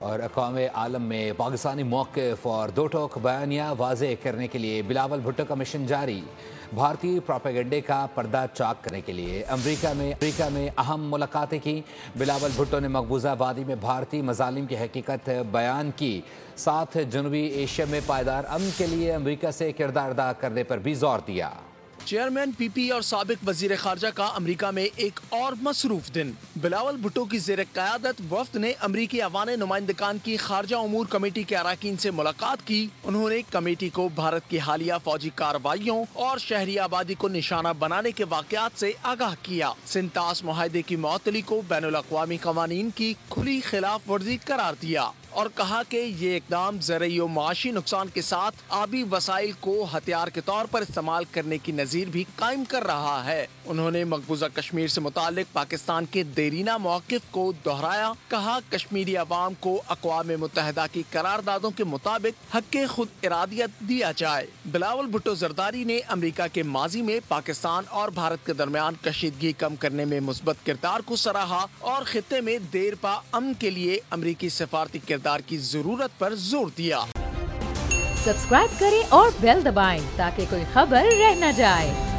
اور اقوام عالم میں پاکستانی موقف اور دو ٹوک بیانیہ واضح کرنے کے لیے بلاول بھٹو کا مشن جاری۔ بھارتی پروپیگنڈے کا پردہ چاک کرنے کے لیے امریکہ میں اہم ملاقاتیں کی۔ بلاول بھٹو نے مقبوضہ وادی میں بھارتی مظالم کی حقیقت بیان کی، ساتھ جنوبی ایشیا میں پائیدار امن کے لیے امریکہ سے کردار ادا کرنے پر بھی زور دیا۔ چیئرمین پی پی اور سابق وزیر خارجہ کا امریکہ میں ایک اور مصروف دن۔ بلاول بھٹو کی زیر قیادت وفد نے امریکی ایوان نمائندگان کی خارجہ امور کمیٹی کے اراکین سے ملاقات کی۔ انہوں نے کمیٹی کو بھارت کی حالیہ فوجی کارروائیوں اور شہری آبادی کو نشانہ بنانے کے واقعات سے آگاہ کیا۔ سنتاس معاہدے کی معطلی کو بین الاقوامی قوانین کی کھلی خلاف ورزی قرار دیا اور کہا کہ یہ اقدام زرعی و معاشی نقصان کے ساتھ آبی وسائل کو ہتھیار کے طور پر استعمال کرنے کی نظیر بھی قائم کر رہا ہے۔ انہوں نے مقبوضہ کشمیر سے متعلق پاکستان کے دیرینہ موقف کو دہرایا، کہا کشمیری عوام کو اقوام متحدہ کی قراردادوں کے مطابق حق خود ارادیت دیا جائے۔ بلاول بھٹو زرداری نے امریکہ کے ماضی میں پاکستان اور بھارت کے درمیان کشیدگی کم کرنے میں مثبت کردار کو سراہا اور خطے میں دیر پا امن کے لیے امریکی سفارتی کردار کی ضرورت پر زور دیا۔ سبسکرائب کریں اور بیل دبائیں تاکہ کوئی خبر رہ نہ جائے۔